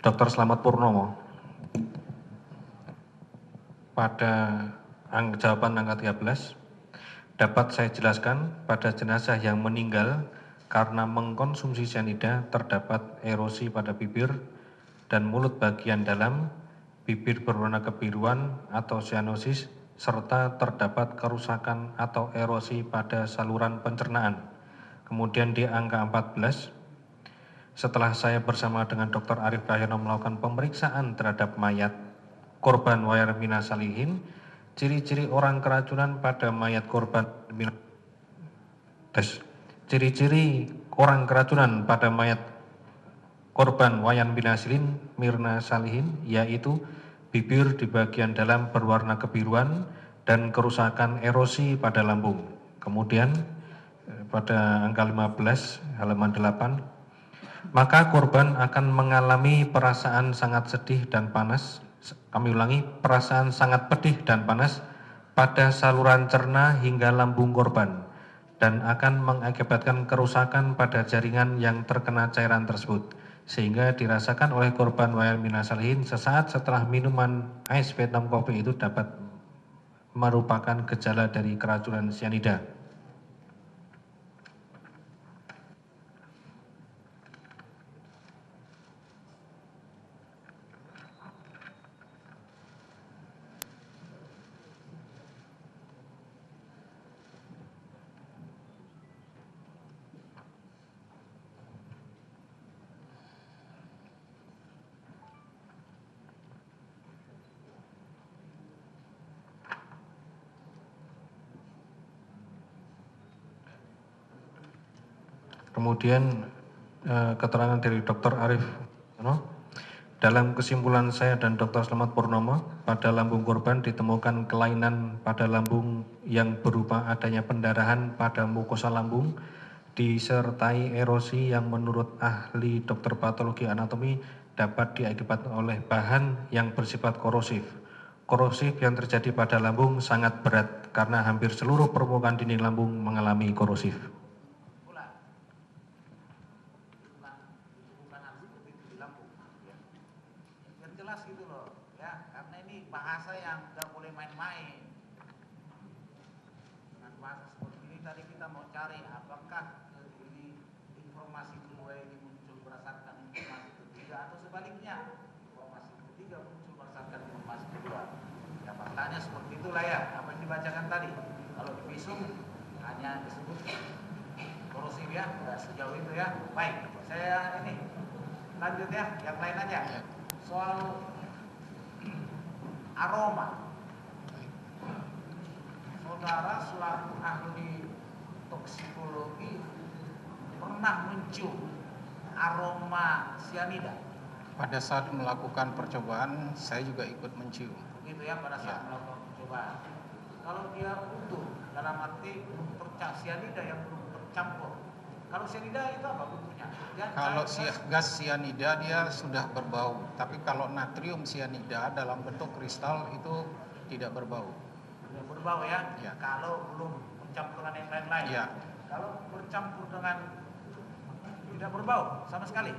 Dr. Slamet Purnomo. Pada jawaban angka 13, dapat saya jelaskan pada jenazah yang meninggal karena mengkonsumsi cyanida terdapat erosi pada bibir dan mulut bagian dalam, bibir berwarna kebiruan atau cyanosis, serta terdapat kerusakan atau erosi pada saluran pencernaan. Kemudian di angka 14, setelah saya bersama dengan Dr. Arief Cahyono melakukan pemeriksaan terhadap mayat korban Wayan Mirna Salihin, ciri-ciri orang keracunan pada mayat korban ciri-ciri orang keracunan pada mayat korban Wayan Mirna Salihin yaitu bibir di bagian dalam berwarna kebiruan dan kerusakan erosi pada lambung. Kemudian pada angka 15 halaman 8, maka korban akan mengalami perasaan sangat sedih dan panas. Kami ulangi, perasaan sangat pedih dan panas pada saluran cerna hingga lambung korban dan akan mengakibatkan kerusakan pada jaringan yang terkena cairan tersebut, sehingga dirasakan oleh korban Wayan Mirna Salihin sesaat setelah minuman ais Vietnam Coffee itu dapat merupakan gejala dari keracunan cyanida. Kemudian keterangan dari Dr. Arief, dalam kesimpulan saya dan Dr. Slamet Purnomo, pada lambung korban ditemukan kelainan pada lambung yang berupa adanya pendarahan pada mukosa lambung disertai erosi yang menurut ahli dokter patologi anatomi dapat diakibatkan oleh bahan yang bersifat korosif. Korosif yang terjadi pada lambung sangat berat karena hampir seluruh permukaan dinding lambung mengalami korosif. Bahasa yang nggak boleh main-main. Dengan bahasa seperti ini tadi kita mau cari apakah ini informasi kedua ini muncul berdasarkan informasi ketiga atau sebaliknya informasi ketiga muncul berdasarkan informasi kedua. Ya faktanya seperti itulah ya apa yang dibacakan tadi. Kalau di visum hanya disebut korosif ya, nggak sejauh itu ya. Baik, saya ini lanjut ya, yang lain aja. Soal aroma, saudara selaku ahli toksikologi pernah mencium aroma cyanida? Pada saat melakukan percobaan, saya juga ikut mencium. Begitu ya, pada saat melakukan percobaan. Kalau dia utuh, dalam arti cyanida yang belum tercampur. Kalau cyanida itu apa bentuknya? Kalau gas cyanida dia sudah berbau, tapi kalau natrium cyanida dalam bentuk kristal itu tidak berbau. Tidak berbau ya? Ya. Kalau belum bercampur dengan yang lain-lain. Ya. Kalau bercampur dengan tidak berbau sama sekali.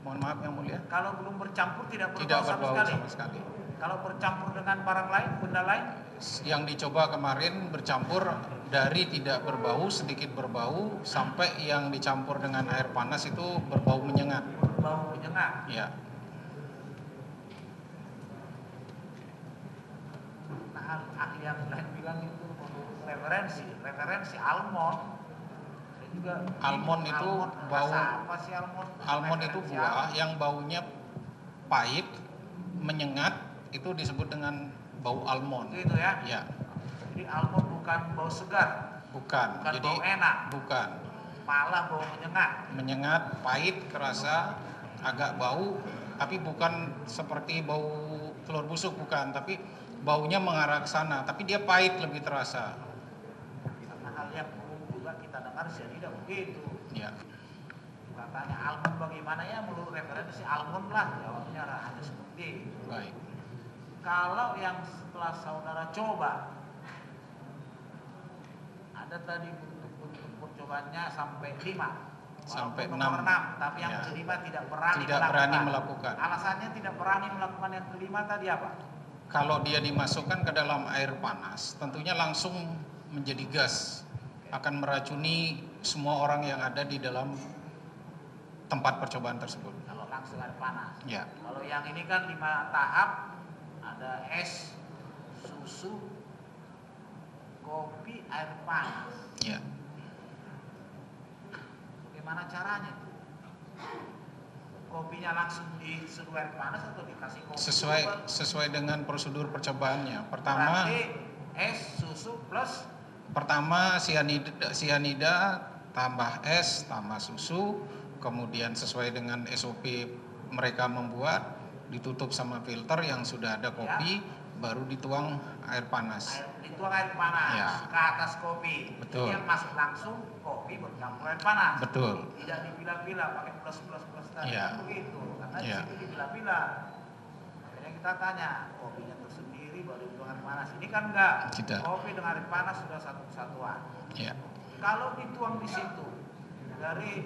Mohon maaf yang mulia. Kalau belum bercampur tidak berbau, tidak berbau sama sekali. Kalau bercampur dengan barang lain, benda lain? Yang dicoba kemarin bercampur dari tidak berbau, sedikit berbau, sampai yang dicampur dengan air panas itu berbau menyengat. Berbau menyengat? Ya. Nah, ahli yang lain bilang itu referensi almond. Saya juga almond itu bau. Apa sih almond? Almond itu buah yang baunya pahit, menyengat, itu disebut dengan bau almond. Itu ya? Ya. Jadi almond bukan bau segar. Bukan. Bukan Jadi bau enak. bukan. Malah bau menyengat. Menyengat, pahit, kerasa agak bau, tapi bukan seperti bau telur busuk, bukan, tapi baunya mengarah ke sana, tapi dia pahit lebih terasa. Karena hal yang umum juga kita dengar cyanida begitu. Ya. Katanya almond bagaimana ya, menurut referensi almond lah, jawabnya hanya seperti itu. Baik. Kalau yang setelah saudara coba, ada tadi bentuk-bentuk percobaannya sampai 5. sampai nomor 6. 6, tapi yang Ya. kelima tidak berani Tidak berani melakukan. Alasannya tidak berani melakukan yang kelima tadi apa? Kalau dia dimasukkan ke dalam air panas, tentunya langsung menjadi gas, akan meracuni semua orang yang ada di dalam tempat percobaan tersebut. Kalau langsung air panas. Ya. Kalau yang ini kan 5 tahap, ada es, susu, kopi, air panas. Ya. Bagaimana caranya? Kopinya langsung disuruh air panas atau dikasih kopi? Sesuai dengan prosedur percobaannya. Pertama, berarti es, susu plus pertama sianida tambah es tambah susu, kemudian sesuai dengan SOP mereka membuat, ditutup sama filter yang sudah ada kopi, baru dituang air panas. dituang air panas Ya. ke atas kopi. Betul. Jadi yang masuk langsung kopi bercampur air panas. Betul. Tidak dipilah-pilah pakai plus tadi. Ya. Begitu. Karena Ya. di situ dipilah-pilah. Makanya kita tanya, kopinya tersendiri baru dituang air panas. Ini kan enggak. Tidak. Kopi dengan air panas sudah satu kesatuan. Ya. Kalau dituang di situ dari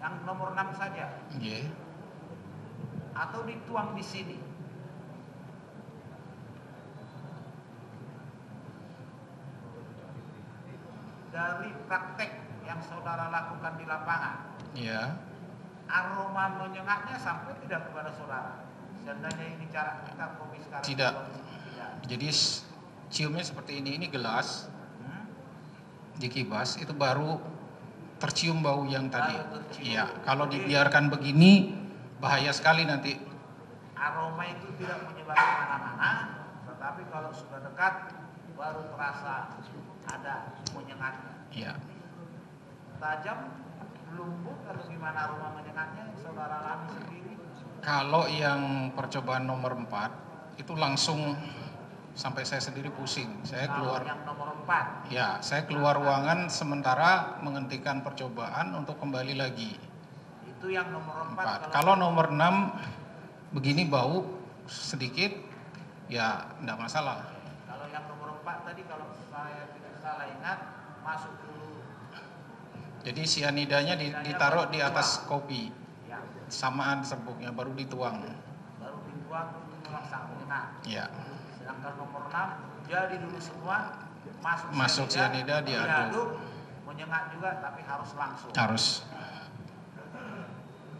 yang nomor 6 saja Ya. atau dituang di sini, dari praktek yang saudara lakukan di lapangan, Ya. aroma menyengatnya sampai tidak kepada saudara. Seandainya ini cara kita kopi sekarang. Tidak. Tidak. Jadi ciumnya seperti ini gelas Hmm? dikibas itu baru tercium bau yang tadi. Baru tercium. Iya, kalau dibiarkan begini bahaya sekali nanti. Aroma itu tidak menyebar kemana-mana, tetapi kalau sudah dekat baru terasa ada menyengatnya. Iya. Tajam, lembut atau gimana aroma menyengatnya yang saudara alami sendiri? Kalau yang percobaan nomor 4 itu langsung sampai saya sendiri pusing. Saya Kalau keluar. yang nomor 4, Ya, saya keluar ruangan sementara menghentikan percobaan untuk kembali lagi. itu yang nomor 4. 4. Kalau nomor 6 begini bau sedikit, ya enggak masalah. Kalau yang nomor 4 tadi kalau saya tidak salah ingat masuk dulu. Jadi sianidanya ditaruh di atas kopi, Ya, samaan serbuknya baru dituang. baru dituang itu memang sangat menyengat. Ya, Sedangkan nomor 6 jadi dulu semua masuk sianida diaduk. menyengat juga tapi harus langsung. Harus.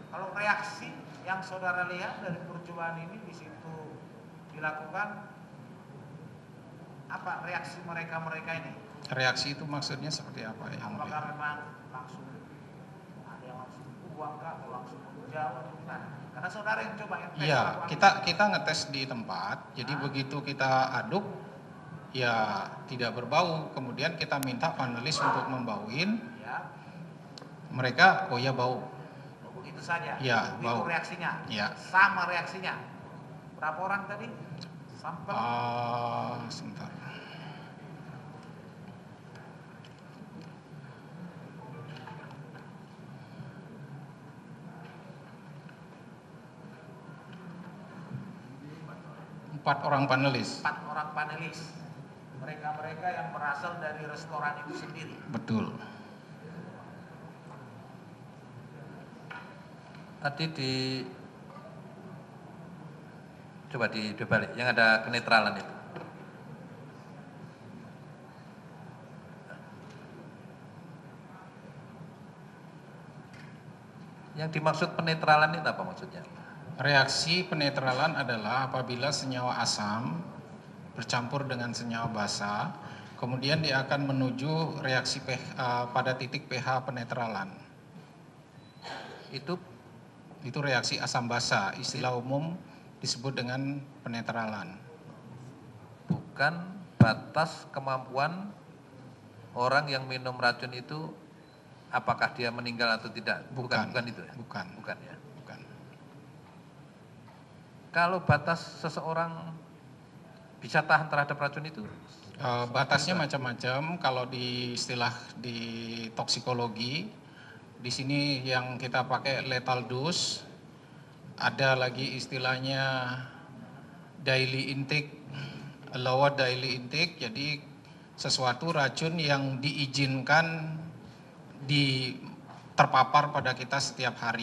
Kalau reaksi yang saudara lihat dari percobaan ini di situ dilakukan, apa reaksi mereka ini? Reaksi itu maksudnya seperti apa ya? Apakah memang langsung ada yang langsung buang kah atau langsung menjauh atau gimana? Karena saudara yang coba yang tes Iya, lakukan. kita ngetes di tempat. Jadi begitu kita aduk, ya tidak berbau. Kemudian kita minta panelis untuk membauin. Ya, Mereka, oh ya bau. begitu saja. Ya, Begitu bau. reaksinya. Ya. Sama reaksinya. Berapa orang tadi? Sampel. Sebentar. Empat orang panelis. 4 orang panelis. Mereka yang berasal dari restoran itu sendiri. Betul. Tadi coba dibalik yang ada kenetralan itu. Yang dimaksud penetralan itu apa maksudnya? Reaksi penetralan adalah apabila senyawa asam bercampur dengan senyawa basa, kemudian dia akan menuju reaksi pada titik pH penetralan. Itu Itu reaksi asam basa, istilah umum disebut dengan penetralan. bukan batas kemampuan orang yang minum racun itu apakah dia meninggal atau tidak. Bukan itu ya? Bukan. Bukan ya. Bukan. Kalau batas seseorang bisa tahan terhadap racun itu Batasnya macam-macam. Kalau di istilah di toksikologi, di sini yang kita pakai lethal dose, ada lagi istilahnya daily intake, lower daily intake. Jadi sesuatu racun yang diizinkan terpapar pada kita setiap hari.